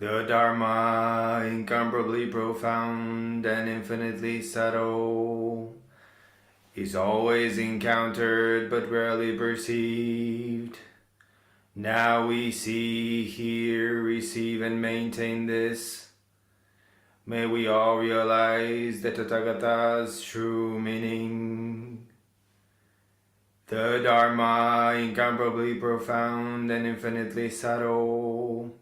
The Dharma, incomparably profound and infinitely subtle, is always encountered but rarely perceived. Now we see, hear, receive, and maintain this. May we all realize the Tathagata's true meaning. The Dharma, incomparably profound and infinitely subtle,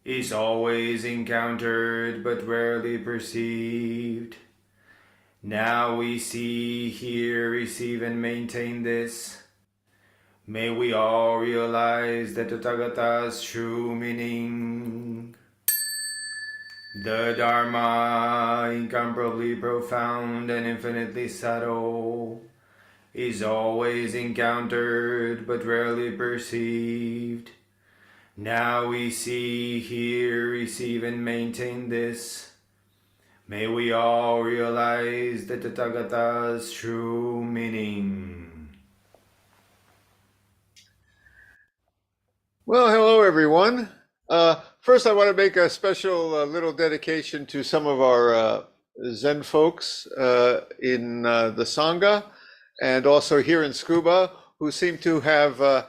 is always encountered but rarely perceived. Now we see, hear, receive, and maintain this. May we all realize the Tathagata's true meaning. The Dharma, incomparably profound and infinitely subtle, is always encountered but rarely perceived. Now we see, hear, receive, and maintain this. May we all realize the Tathagata's true meaning. Well, hello everyone. First, I want to make a special little dedication to some of our Zen folks in the Sangha and also here in Tsukuba who seem to have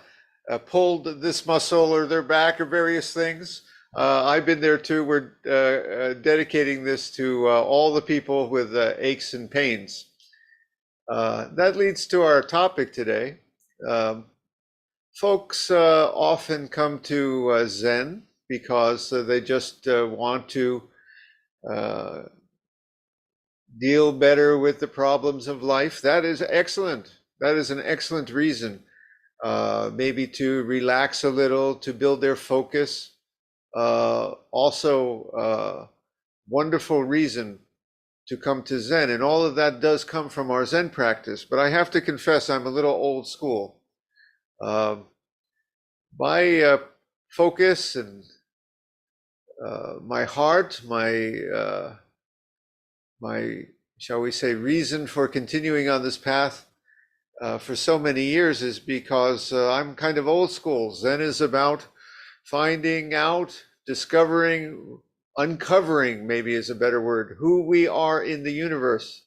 pulled this muscle or their back or various things. I've been there too. We're dedicating this to all the people with aches and pains. That leads to our topic today. Folks often come to Zen because they just want to deal better with the problems of life. That is excellent. That is an excellent reason. Maybe to relax a little, to build their focus. Also, wonderful reason to come to Zen. And all of that does come from our Zen practice. But I have to confess, I'm a little old school. My focus and my heart, my shall we say reason for continuing on this path for so many years is because I'm kind of old school. Zen is about finding out, discovering, uncovering, maybe is a better word, who we are in the universe,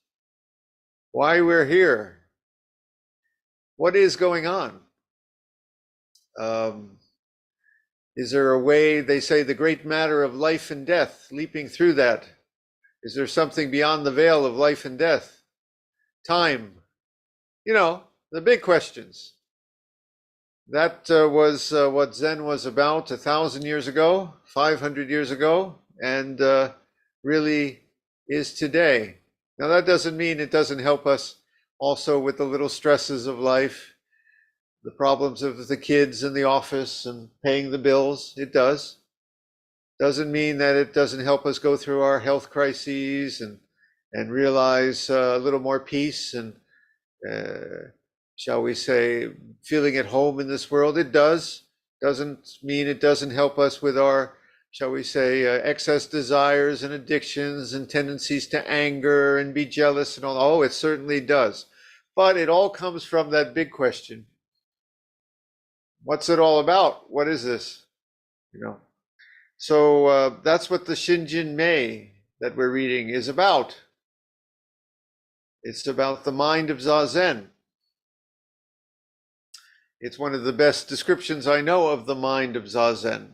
why we're here, what is going on. Is there a way, they say, the great matter of life and death, leaping through that? Is there something beyond the veil of life and death? Time, you know, the big questions. That was what Zen was about 1,000 years ago, 500 years ago, and really is today. Now that doesn't mean it doesn't help us also with the little stresses of life, the problems of the kids in the office and paying the bills. It does. Doesn't mean that it doesn't help us go through our health crises and realize a little more peace and shall we say feeling at home in this world. It does. Doesn't mean it doesn't help us with our, shall we say, excess desires and addictions and tendencies to anger and be jealous and all. Oh, it certainly does. But it all comes from that big question. What's it all about? What is this? You know. So that's what the Shinjinmei that we're reading is about. It's about the mind of Zazen. It's one of the best descriptions I know of the mind of Zazen.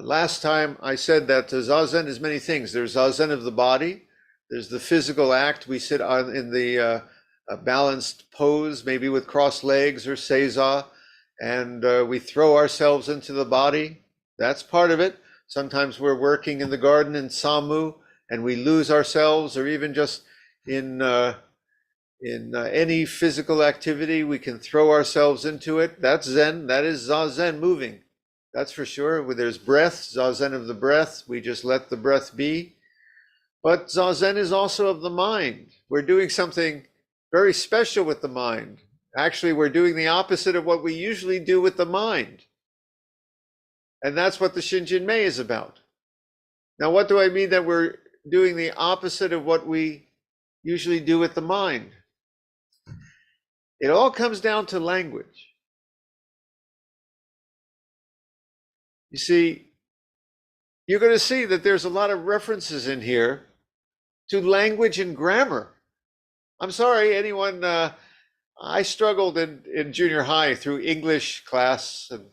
Last time I said that Zazen is many things. There's Zazen of the body. There's the physical act. We sit on in the balanced pose, maybe with crossed legs or seiza, and we throw ourselves into the body. That's part of it. Sometimes we're working in the garden in Samu and we lose ourselves, or even just in any physical activity, we can throw ourselves into it. That's Zen. That is Zazen moving. That's for sure. Where there's breath, Zazen of the breath, we just let the breath be. But Zazen is also of the mind. We're doing something very special with the mind. Actually, we're doing the opposite of what we usually do with the mind. And that's what the Shinjinmei is about. Now, what do I mean that we're doing the opposite of what we usually do with the mind? It all comes down to language. You see, you're going to see that there's a lot of references in here to language and grammar. I'm sorry, anyone, I struggled in junior high through English class and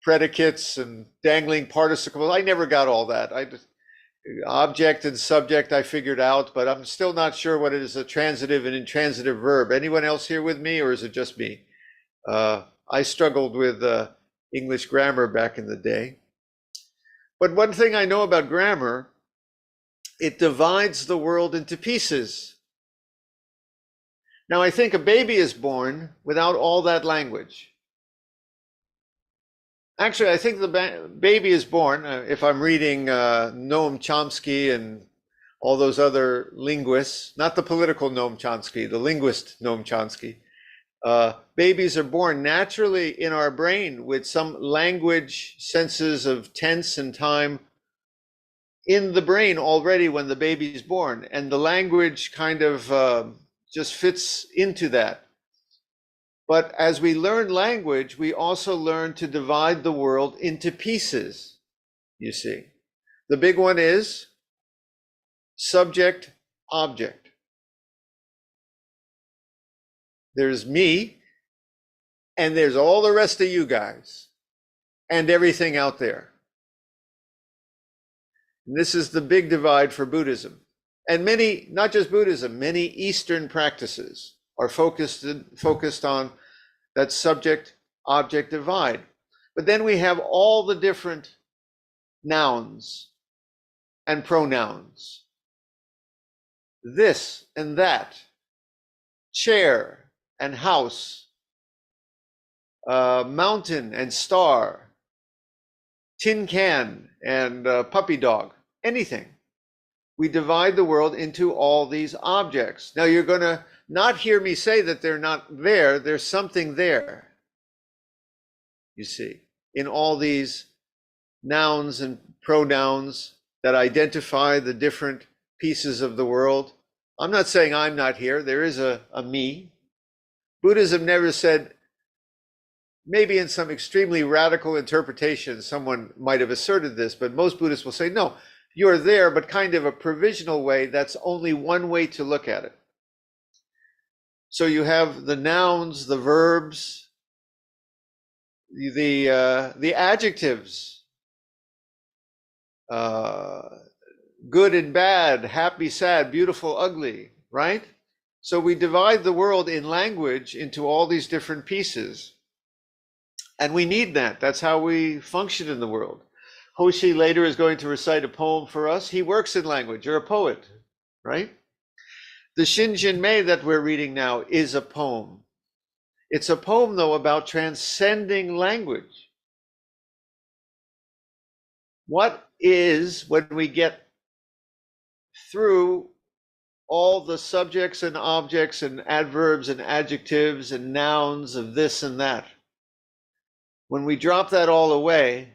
predicates and dangling participles. I never got all that. Object and subject I figured out, but I'm still not sure what it is, a transitive and intransitive verb. Anyone else here with me, or is it just me? I struggled with English grammar back in the day. But one thing I know about grammar, it divides the world into pieces. Now, I think a baby is born without all that language. Actually, I think the baby is born, if I'm reading Noam Chomsky and all those other linguists, not the political Noam Chomsky, the linguist Noam Chomsky, babies are born naturally in our brain with some language senses of tense and time in the brain already when the baby is born. And the language kind of just fits into that. But as we learn language, we also learn to divide the world into pieces, you see. The big one is subject, object. There's me, and there's all the rest of you guys, and everything out there. And this is the big divide for Buddhism. And many, not just Buddhism, many Eastern practices are focused on that subject-object divide. But then we have all the different nouns and pronouns. This and that, chair and house, mountain and star, tin can and puppy dog, anything. We divide the world into all these objects. Now you're going to not hear me say that they're not there. There's something there, you see, in all these nouns and pronouns that identify the different pieces of the world. I'm not saying I'm not here. There is a me. Buddhism never said, maybe in some extremely radical interpretation, someone might have asserted this, but most Buddhists will say, no, you're there, but kind of a provisional way. That's only one way to look at it. So you have the nouns, the verbs, the adjectives, good and bad, happy, sad, beautiful, ugly, right? So we divide the world in language into all these different pieces. And we need that. That's how we function in the world. Hoshi later is going to recite a poem for us. He works in language. You're a poet, right? The Shinjinmei that we're reading now is a poem. It's a poem, though, about transcending language. What is, when we get through all the subjects and objects and adverbs and adjectives and nouns of this and that, when we drop that all away,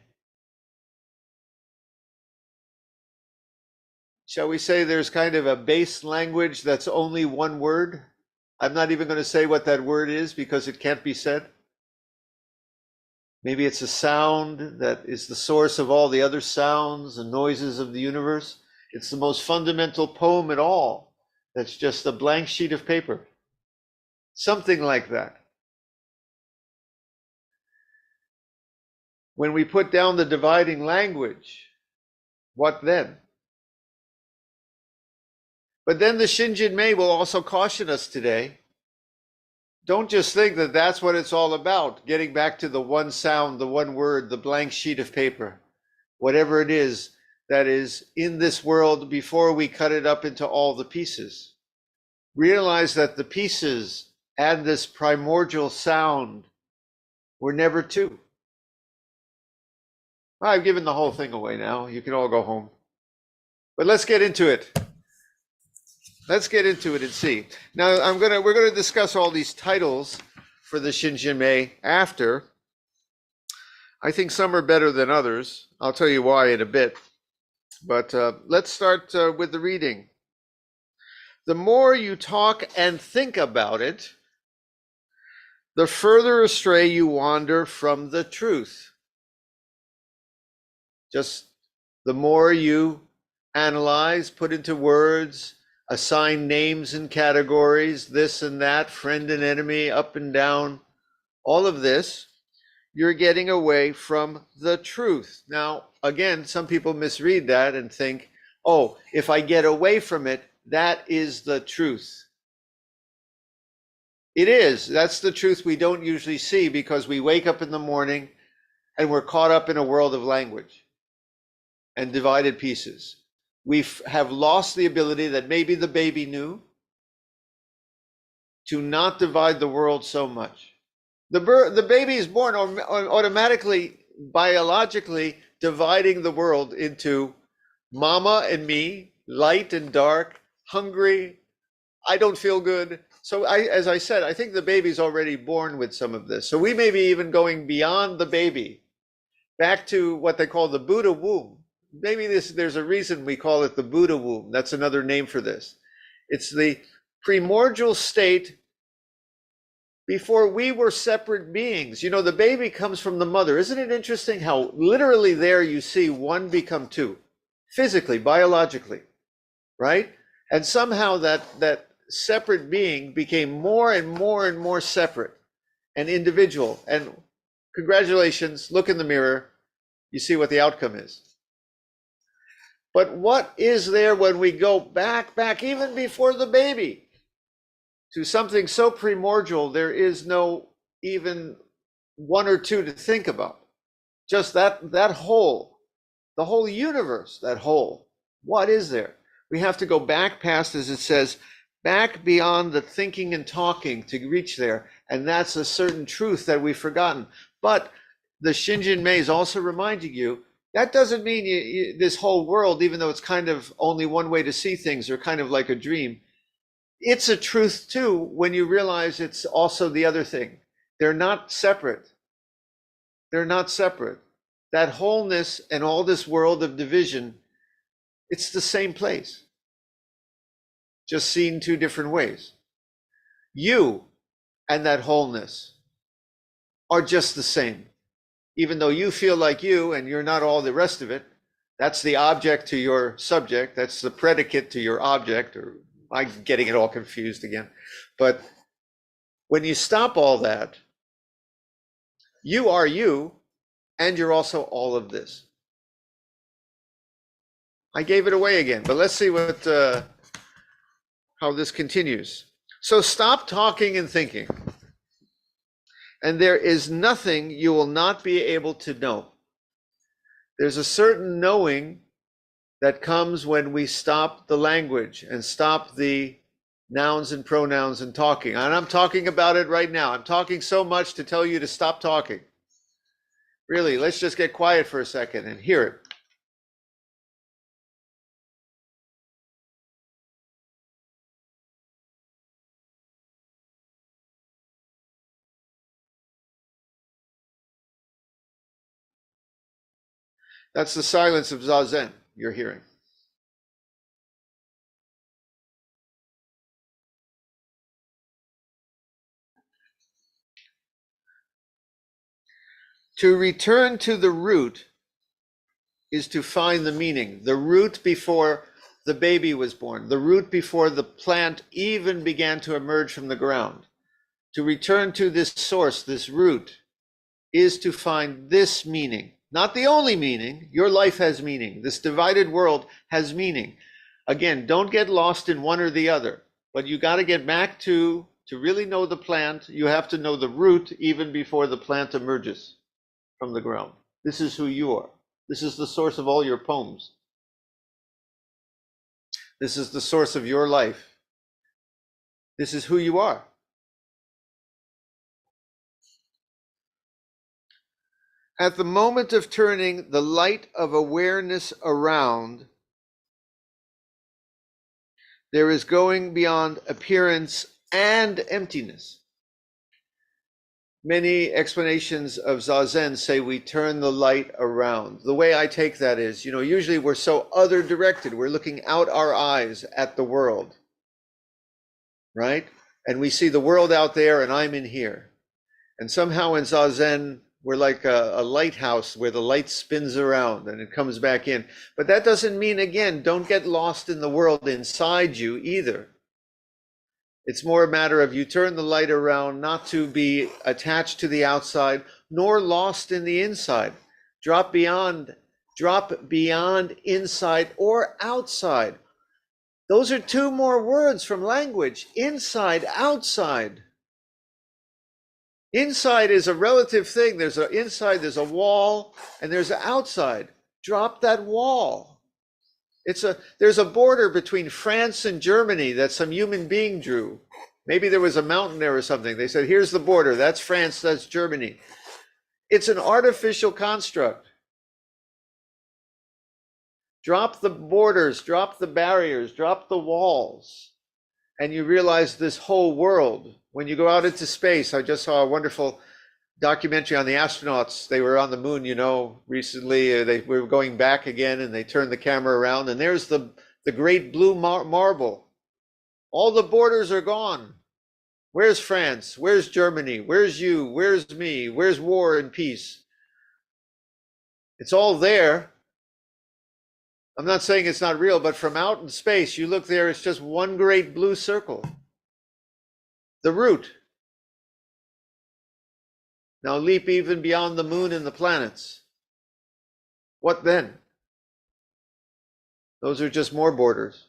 shall we say there's kind of a base language that's only one word? I'm not even going to say what that word is because it can't be said. Maybe it's a sound that is the source of all the other sounds and noises of the universe. It's the most fundamental poem at all. That's just a blank sheet of paper. Something like that. When we put down the dividing language, what then? But then the Shinjinmei will also caution us today. Don't just think that that's what it's all about, getting back to the one sound, the one word, the blank sheet of paper, whatever it is that is in this world before we cut it up into all the pieces. Realize that the pieces and this primordial sound were never two. I've given the whole thing away now. You can all go home. But let's get into it. Let's get into it and see. Now we're gonna discuss all these titles for the Shinjinmei after. I think some are better than others. I'll tell you why in a bit. But let's start with the reading. The more you talk and think about it, the further astray you wander from the truth. Just The more you analyze, put into words, assign names and categories, this and that, friend and enemy, up and down, all of this, you're getting away from the truth. Now, again, some people misread that and think, oh, if I get away from it, that is the truth. It is. That's the truth we don't usually see because we wake up in the morning and we're caught up in a world of language and divided pieces. We have lost the ability that maybe the baby knew to not divide the world so much. The baby is born automatically, biologically dividing the world into mama and me, light and dark, hungry, I don't feel good. So as I said, I think the baby's already born with some of this. So we may be even going beyond the baby, back to what they call the Buddha womb. Maybe there's a reason we call it the Buddha womb. That's another name for this. It's the primordial state before we were separate beings. You know, the baby comes from the mother. Isn't it interesting how literally there you see one become two, physically, biologically, right? And somehow that separate being became more and more and more separate and individual. And congratulations, look in the mirror, you see what the outcome is. But what is there when we go back even before the baby to something so primordial, there is no even one or two to think about. Just that whole, the whole universe, that whole, what is there? We have to go back past, as it says, back beyond the thinking and talking to reach there. And that's a certain truth that we've forgotten. But the Shinjinmei is also reminding you, that doesn't mean this whole world, even though it's kind of only one way to see things or kind of like a dream, it's a truth too when you realize it's also the other thing. They're not separate. They're not separate. That wholeness and all this world of division, it's the same place, just seen two different ways. You and that wholeness are just the same. Even though you feel like you and you're not all the rest of it, that's the object to your subject, that's the predicate to your object, or I'm getting it all confused again. But when you stop all that, you are you, and you're also all of this. I gave it away again, but let's see what how this continues. So stop talking and thinking, and there is nothing you will not be able to know. There's a certain knowing that comes when we stop the language and stop the nouns and pronouns and talking. And I'm talking about it right now. I'm talking so much to tell you to stop talking. Really, let's just get quiet for a second and hear it. That's the silence of Zazen you're hearing. To return to the root is to find the meaning. The root before the baby was born, the root before the plant even began to emerge from the ground. To return to this source, this root, is to find this meaning. Not the only meaning. Your life has meaning. This divided world has meaning. Again, don't get lost in one or the other, but you got to get back to really know the plant, you have to know the root even before the plant emerges from the ground. This is who you are. This is the source of all your poems. This is the source of your life. This is who you are. At the moment of turning the light of awareness around, there is going beyond appearance and emptiness. Many explanations of Zazen say we turn the light around. The way I take that is, usually we're so other directed. We're looking out our eyes at the world, right? And we see the world out there and I'm in here. And somehow in Zazen, We're like a lighthouse where the light spins around and it comes back in. But that doesn't mean, again, don't get lost in the world inside you either. It's more a matter of you turn the light around, not to be attached to the outside, nor lost in the inside. Drop beyond inside or outside. Those are two more words from language, inside, outside. Inside is a relative thing. There's an inside, there's a wall, and there's an outside. Drop that wall. There's a border between France and Germany that some human being drew. Maybe there was a mountain there or something. They said, here's the border. That's France, that's Germany. It's an artificial construct. Drop the borders, drop the barriers, drop the walls, and you realize this whole world. When you go out into space, I just saw a wonderful documentary on the astronauts. They were on the moon, recently. They were going back again, and they turned the camera around, and there's the great blue marble. All the borders are gone. Where's France? Where's Germany? Where's you? Where's me? Where's war and peace? It's all there. I'm not saying it's not real, but from out in space, you look there, it's just one great blue circle. The root. Now leap even beyond the moon and the planets. What then? Those are just more borders.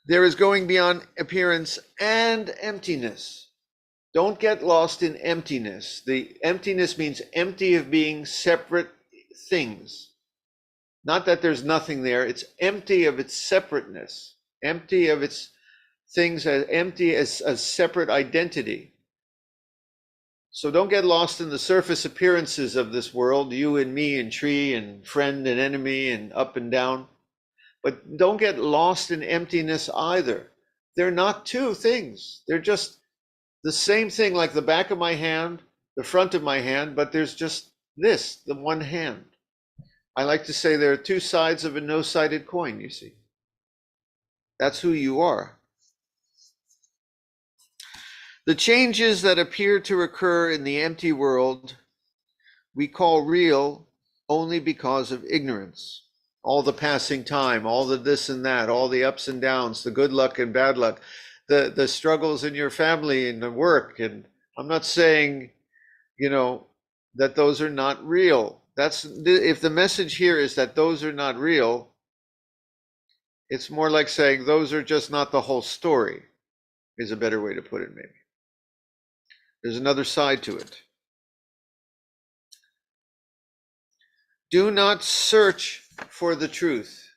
There is going beyond appearance and emptiness. Don't get lost in emptiness. The emptiness means empty of being separate things. Not that there's nothing there. It's empty of its separateness, empty of its things, as empty as a separate identity. So don't get lost in the surface appearances of this world, you and me and tree and friend and enemy and up and down. But don't get lost in emptiness either. They're not two things. They're just the same thing, like the back of my hand, the front of my hand, but there's just this, the one hand. I like to say there are two sides of a no-sided coin, you see. That's who you are. The changes that appear to occur in the empty world we call real only because of ignorance. All the passing time, all the this and that, all the ups and downs, the good luck and bad luck, the struggles in your family and the work. And I'm not saying, that those are not real. If the message here is that those are not real, it's more like saying those are just not the whole story, is a better way to put it, maybe. There's another side to it. Do not search for the truth.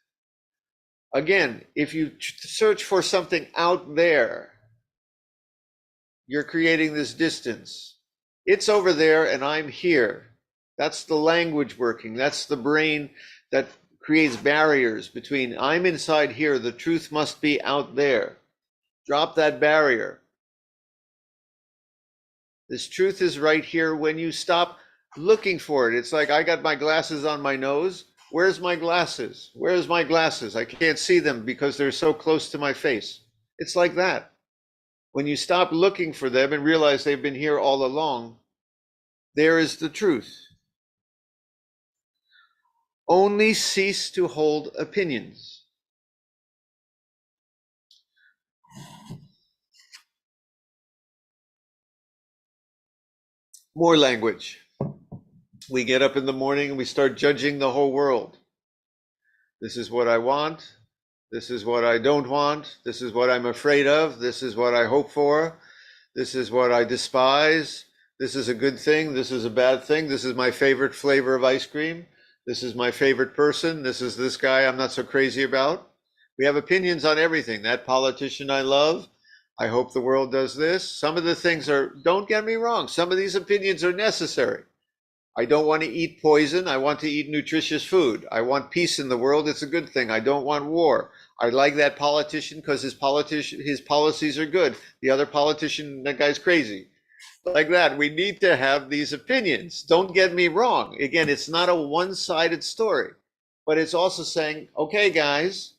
Again, if you search for something out there, you're creating this distance. It's over there and I'm here. That's the language working. That's the brain that creates barriers between I'm inside here, the truth must be out there. Drop that barrier. This truth is right here when you stop looking for it. It's like I got my glasses on my nose. Where's my glasses? Where's my glasses? I can't see them because they're so close to my face. It's like that. When you stop looking for them and realize they've been here all along, there is the truth. Only cease to hold opinions. More language. We get up in the morning and we start judging the whole world. This is what I want. This is what I don't want. This is what I'm afraid of. This is what I hope for. This is what I despise. This is a good thing. This is a bad thing. This is my favorite flavor of ice cream. This is my favorite person. This is this guy I'm not so crazy about. We have opinions on everything. That politician I love. I hope the world does this. Some of the things are, don't get me wrong, some of these opinions are necessary. I don't want to eat poison. I want to eat nutritious food. I want peace in the world. It's a good thing. I don't want war. I like that politician because his policies are good. The other politician, that guy's crazy. Like that, we need to have these opinions. Don't get me wrong. Again, it's not a one-sided story, but it's also saying, okay, guys,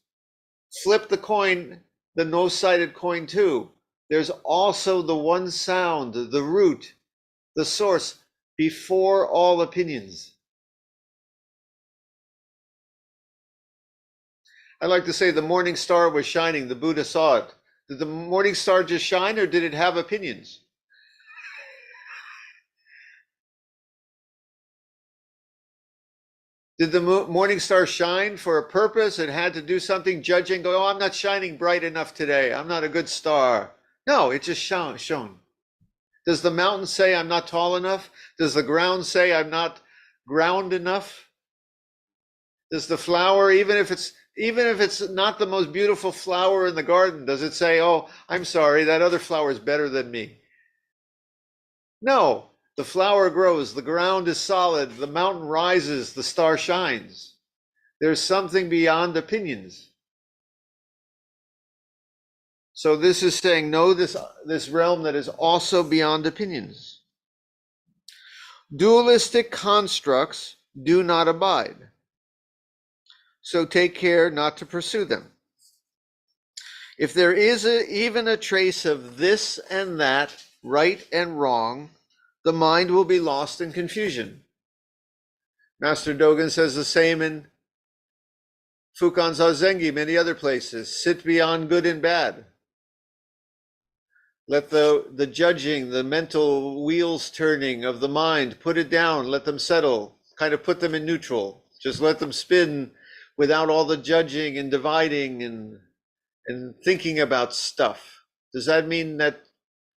flip the coin, the no-sided coin too. there's also the one sound, the root, the source, before all opinions. I like to say the morning star was shining, the Buddha saw it. Did the morning star just shine, or did it have opinions? Did the morning star shine for a purpose? It had to do something, judging, go, oh, I'm not shining bright enough today. I'm not a good star. No, it just shone. Does the mountain say I'm not tall enough? Does the ground say I'm not ground enough? Does the flower, even if it's not the most beautiful flower in the garden, does it say, oh, I'm sorry, that other flower is better than me? No. The flower grows, the ground is solid, the mountain rises, the star shines. There's something beyond opinions. So this is saying, know this realm that is also beyond opinions. Dualistic constructs do not abide. So take care not to pursue them. If there is even a trace of this and that, right and wrong, the mind will be lost in confusion. Master Dogen says the same in Fukan Zazengi, many other places. Sit beyond good and bad. Let the judging, the mental wheels turning of the mind, put it down, let them settle, kind of put them in neutral. Just let them spin without all the judging and dividing and thinking about stuff. Does that mean that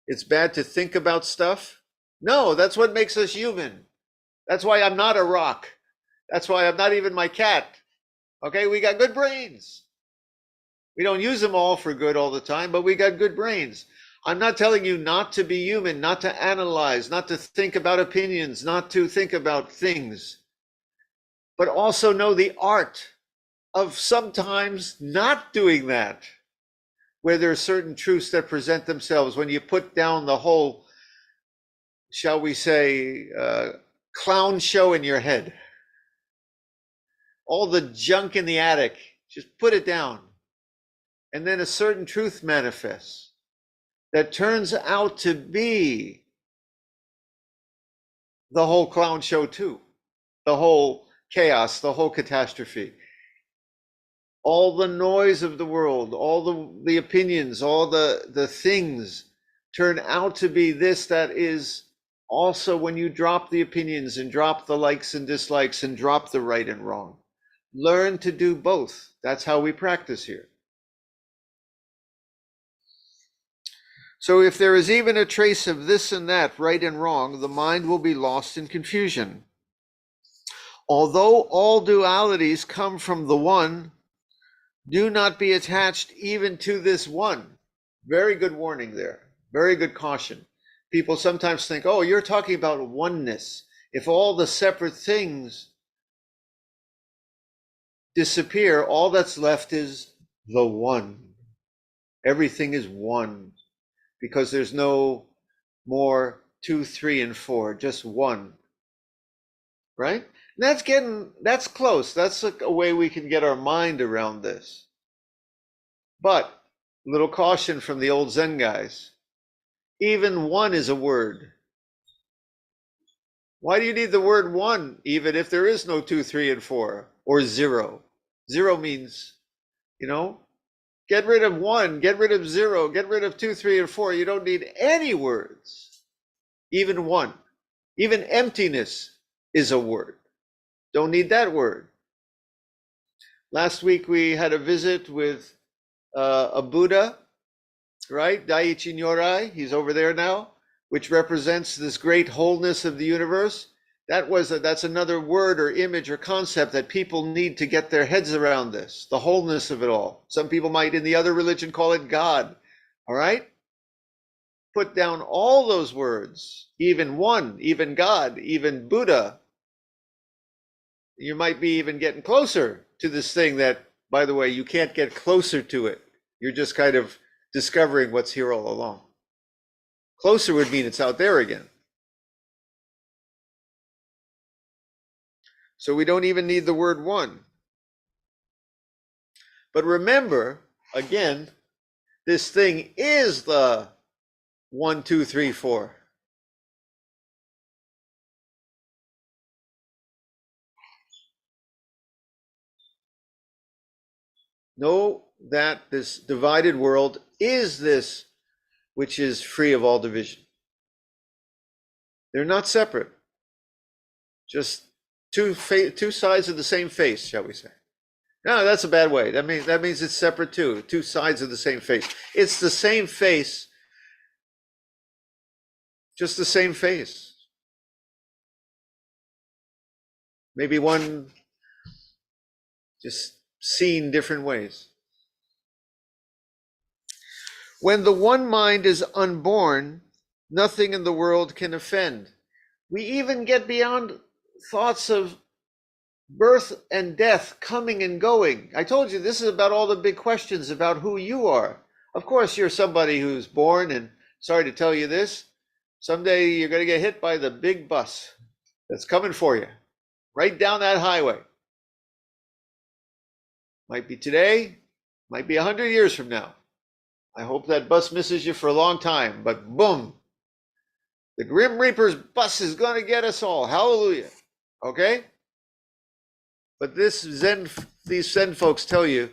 it's bad to think about stuff? No, that's what makes us human. That's why I'm not a rock. That's why I'm not even my cat. Okay, we got good brains. We don't use them all for good all the time, but we got good brains. I'm not telling you not to be human, not to analyze, not to think about opinions, not to think about things, but also know the art of sometimes not doing that, where there are certain truths that present themselves when you put down the whole, shall we say, clown show in your head. All the junk in the attic, just put it down. And then a certain truth manifests that turns out to be the whole clown show too, the whole chaos, the whole catastrophe. All the noise of the world, all the opinions, all the things turn out to be this that is also when you drop the opinions and drop the likes and dislikes and drop the right and wrong. Learn to do both. That's how we practice here. So if there is even a trace of this and that, right and wrong, the mind will be lost in confusion. Although all dualities come from the one, do not be attached even to this one. Very good warning there. Very good caution. People sometimes think, oh, you're talking about oneness. If all the separate things disappear, all that's left is the one. Everything is one, because there's no more 2, 3, and 4, just one. Right? And that's close. That's a way we can get our mind around this. But a little caution from the old Zen guys. Even one is a word. Why do you need the word one, even if there is no 2, 3, and 4, or 0? 0 means, get rid of 1, get rid of 0, get rid of 2, 3, and 4. You don't need any words. Even one. Even emptiness is a word. Don't need that word. Last week we had a visit with a Buddha, right? Daiichi Nyorai, he's over there now, which represents this great wholeness of the universe. That's another word or image or concept that people need to get their heads around this, the wholeness of it all. Some people might in the other religion call it God, all right? Put down all those words, even one, even God, even Buddha. You might be even getting closer to this thing that, by the way, you can't get closer to it. You're just kind of discovering what's here all along. Closer would mean it's out there again. So we don't even need the word one. But remember, again, this thing is the 1, 2, 3, 4. Know that this divided world is this which is free of all division. They're not separate, just two sides of the same face, shall we say. No, that's a bad way. That means it's separate too. Two sides of the same face. It's the same face, just the same face. Maybe one just seen different ways. When the one mind is unborn, nothing in the world can offend. We even get beyond thoughts of birth and death, coming and going. I told you this is about all the big questions about who you are. Of course, you're somebody who's born, and sorry to tell you this, someday you're going to get hit by the big bus that's coming for you, right down that highway. Might be today, might be 100 years from now. I hope that bus misses you for a long time, but boom, the Grim Reaper's bus is going to get us all. Hallelujah. Okay? But these Zen folks tell you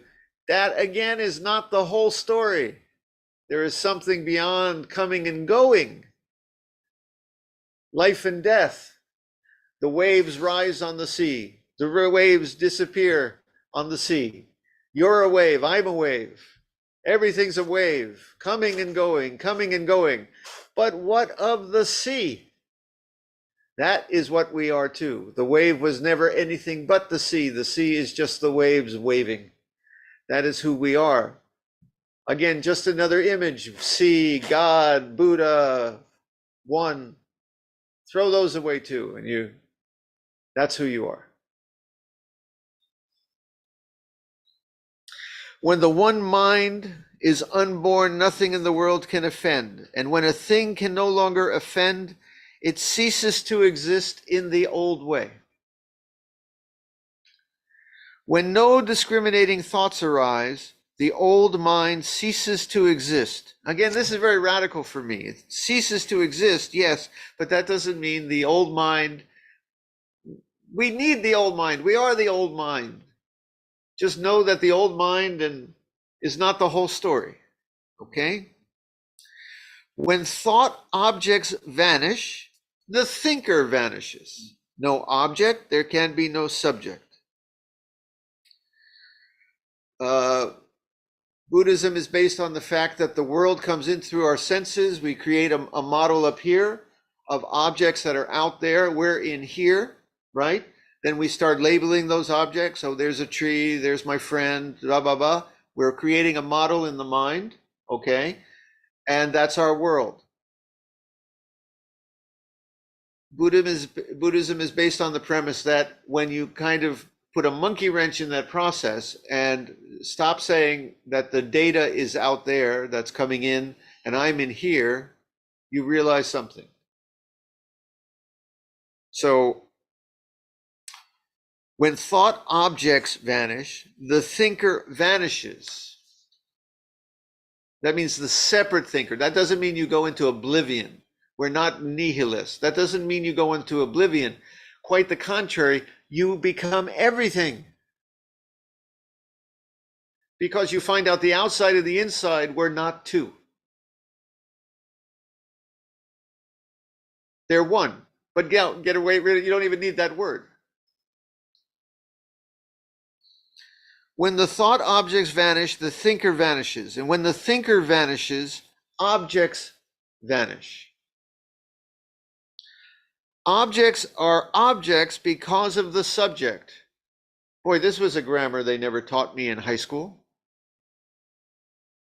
that again is not the whole story. There is something beyond coming and going. Life and death. The waves rise on the sea. The waves disappear on the sea. You're a wave, I'm a wave. Everything's a wave, coming and going, coming and going. But what of the sea? That is what we are too. The wave was never anything but the sea. The sea is just the waves waving. That is who we are. Again, just another image. Sea, God, Buddha, one. Throw those away too, and that's who you are. When the one mind is unborn, nothing in the world can offend. And when a thing can no longer offend, it ceases to exist in the old way. When no discriminating thoughts arise, the old mind ceases to exist. Again, this is very radical for me. It ceases to exist, yes, but that doesn't mean the old mind. We need the old mind. We are the old mind. Just know that the old mind is not the whole story, okay? When thought objects vanish, the thinker vanishes. No object, there can be no subject. Buddhism is based on the fact that the world comes in through our senses. We create a model up here of objects that are out there. We're in here, right? Then we start labeling those objects. Oh, there's a tree, there's my friend, blah, blah, blah. We're creating a model in the mind, okay? And that's our world. Buddhism is based on the premise that when you kind of put a monkey wrench in that process and stop saying that the data is out there that's coming in and I'm in here, you realize something. So when thought objects vanish, the thinker vanishes. That means the separate thinker. That doesn't mean you go into oblivion. We're not nihilists. That doesn't mean you go into oblivion. Quite the contrary, you become everything. Because you find out the outside and the inside were not two. They're one. But get away, you don't even need that word. When the thought objects vanish, the thinker vanishes. And when the thinker vanishes, objects vanish. Objects are objects because of the subject. Boy, this was a grammar they never taught me in high school.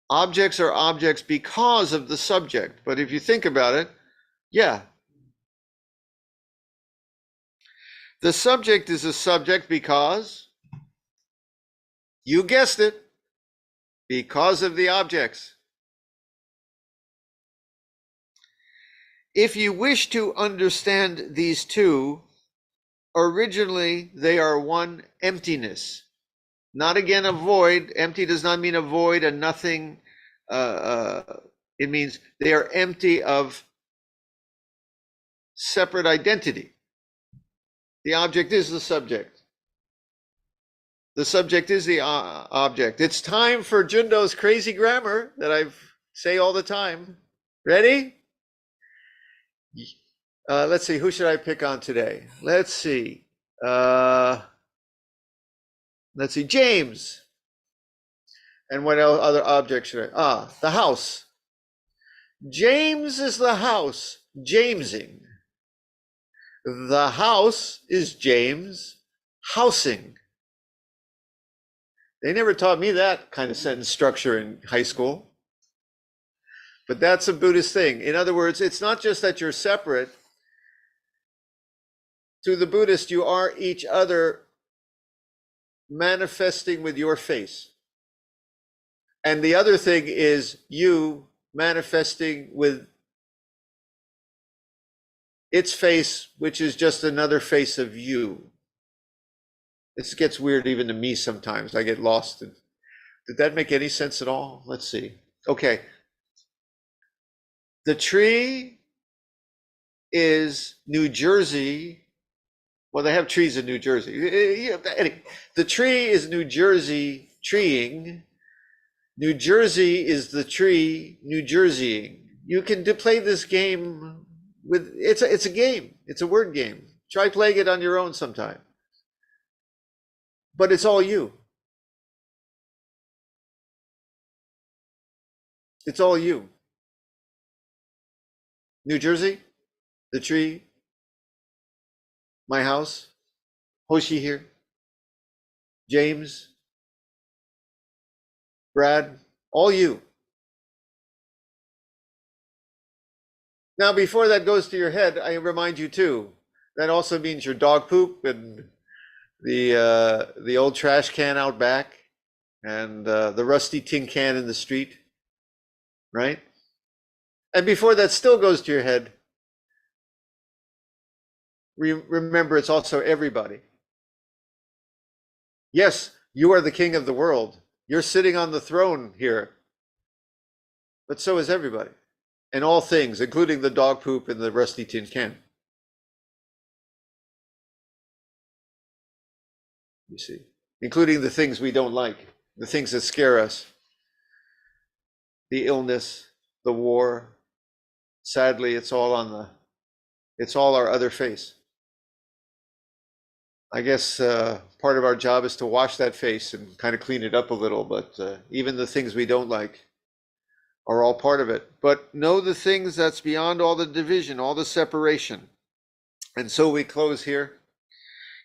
Objects are objects because of the subject. But if you think about it, yeah. The subject is a subject because, you guessed it, because of the objects. If you wish to understand these two, originally they are one emptiness. Not again a void. Empty does not mean a void, a nothing, It means they are empty of separate identity. The object is the subject. The subject is the object. It's time for Jundo's crazy grammar that I say all the time. Ready? Let's see, who should I pick on today? Let's see, James. And what other object should I? The house. James is the house, Jamesing. The house is James housing. They never taught me that kind of sentence structure in high school. But that's a Buddhist thing. In other words, it's not just that you're separate. To the Buddhist, you are each other manifesting with your face. And the other thing is you manifesting with its face, which is just another face of you. This gets weird even to me sometimes. I get lost. Did that make any sense at all? Let's see. Okay. The tree is New Jersey. Well, they have trees in New Jersey. Anyway, the tree is New Jersey treeing. New Jersey is the tree New Jerseying. You can play this game with, it's a game. It's a word game. Try playing it on your own sometime. But it's all you. It's all you. New Jersey, the tree, my house, Hoshi here, James, Brad, all you. Now, before that goes to your head, I remind you too, that also means your dog poop and the old trash can out back and the rusty tin can in the street, right? And before that still goes to your head, remember it's also everybody. Yes, you are the king of the world. You're sitting on the throne here, but so is everybody. And all things, including the dog poop and the rusty tin can. You see, including the things we don't like, the things that scare us, the illness, the war. Sadly, it's all our other face. I guess part of our job is to wash that face and kind of clean it up a little, but even the things we don't like are all part of it. But know the things that's beyond all the division, all the separation. And so we close here.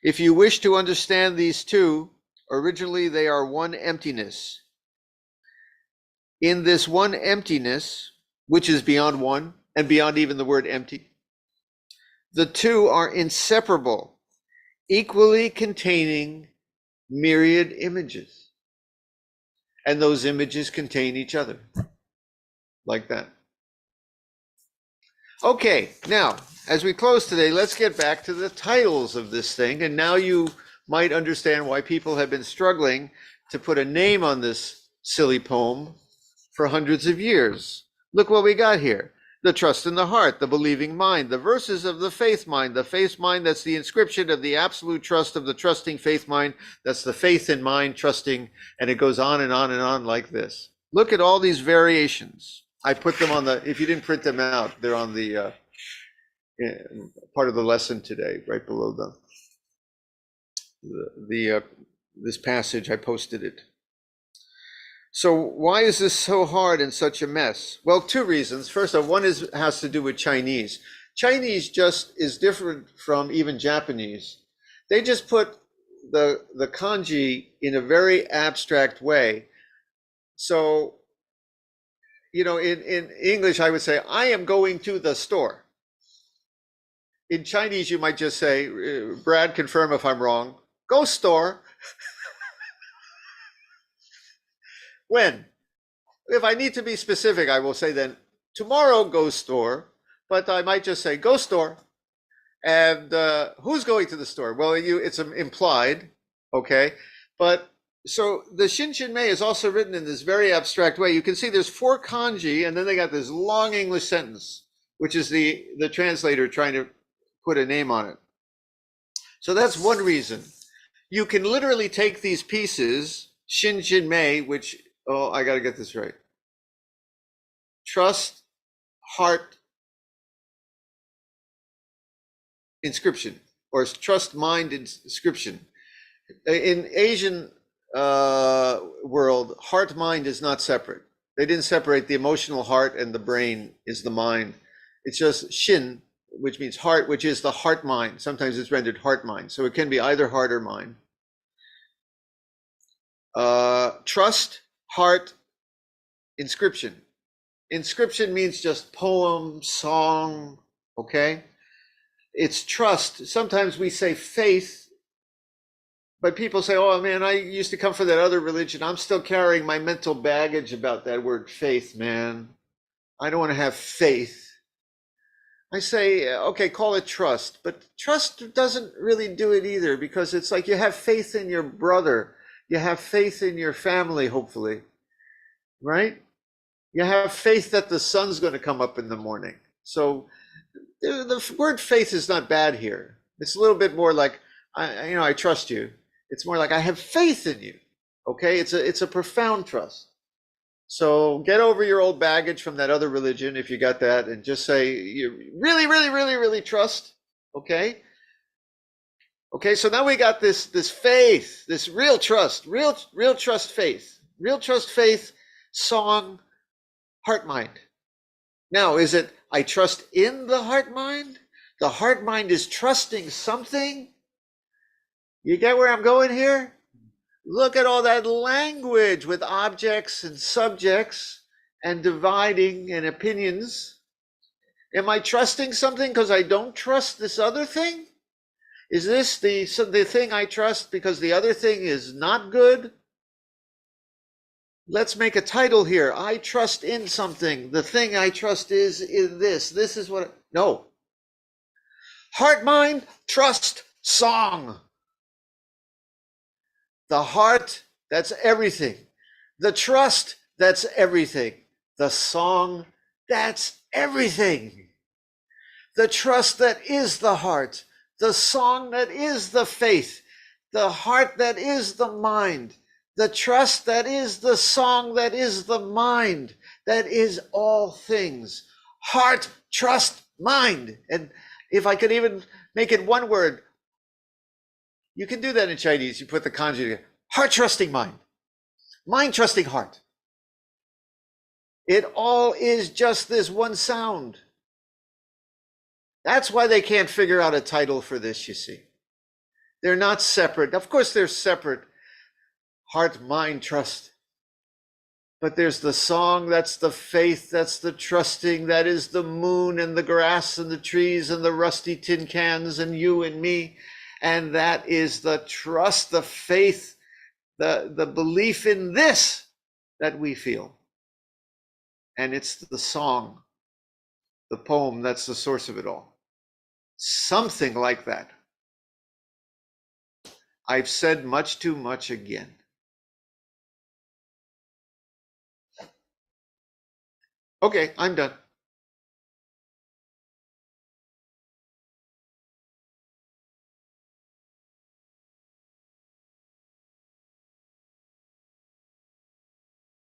If you wish to understand these two, originally they are one emptiness. In this one emptiness, which is beyond one and beyond even the word empty, the two are inseparable, equally containing myriad images. And those images contain each other, like that. Okay, now, as we close today, let's get back to the titles of this thing. And now you might understand why people have been struggling to put a name on this silly poem for hundreds of years. Look what we got here. The trust in the heart, the believing mind, the verses of the faith mind, that's the inscription of the absolute trust of the trusting faith mind. That's the faith in mind, trusting, and it goes on and on and on like this. Look at all these variations. I put them on the, if you didn't print them out, they're on the part of the lesson today, right below this passage. I posted it. So why is this so hard and such a mess? Well, two reasons. First of all, one has to do with Chinese. Chinese just is different from even Japanese. They just put the kanji in a very abstract way. So, you know, in English, I would say, I am going to the store. In Chinese, you might just say, Brad, confirm if I'm wrong, go store. When? If I need to be specific, I will say then, tomorrow go store, but I might just say, go store. And who's going to the store? Well, it's implied, okay? But So the Shinjinmei is also written in this very abstract way. You can see there's 4 kanji, and then they got this long English sentence, which is the translator trying to put a name on it. So that's one reason. You can literally take these pieces, Shinjinmei, which, oh, I got to get this right. Trust, heart, inscription, or trust, mind, inscription. In Asian world, heart, mind is not separate. They didn't separate the emotional heart and the brain is the mind. It's just shin, which means heart, which is the heart mind. Sometimes it's rendered heart mind. So it can be either heart or mind. Trust, heart, inscription. Inscription means just poem, song, okay? It's trust. Sometimes we say faith, but people say, oh man, I used to come from that other religion. I'm still carrying my mental baggage about that word faith, man. I don't want to have faith. I say, okay, call it trust, but trust doesn't really do it either, because it's like you have faith in your brother. You have faith in your family, hopefully, right? You have faith that the sun's going to come up in the morning. So the word faith is not bad here. It's a little bit more like, I trust you. It's more like I have faith in you. Okay, it's a profound trust. So get over your old baggage from that other religion, if you got that, and just say you really, really, really, really trust. Okay. Okay. So now we got this faith, this real trust, real trust, faith, song, heart mind. Now, is it I trust in the heart mind? The heart mind is trusting something. You get where I'm going here? Look at all that language with objects and subjects and dividing and opinions. Am I trusting something because I don't trust this other thing? Is this the thing I trust because the other thing is not good? Let's make a title here. I trust in something. The thing I trust is in this. This is what, no. Heart, mind, trust, song. The heart, that's everything. The trust, that's everything. The song, that's everything. The trust that is the heart. The song that is the faith. The heart that is the mind. The trust that is the song that is the mind. That is all things. Heart, trust, mind. And if I could even make it one word, you can do that in Chinese. You put the kanji together. Heart trusting mind. Mind trusting heart. It all is just this one sound. That's why they can't figure out a title for this, you see. They're not separate. Of course, they're separate. Heart, mind, trust. But there's the song, that's the faith, that's the trusting, that is the moon and the grass and the trees and the rusty tin cans and you and me. And that is the trust, the faith, the belief in this that we feel. And it's the song, the poem, that's the source of it all. Something like that. I've said much too much again. Okay, I'm done.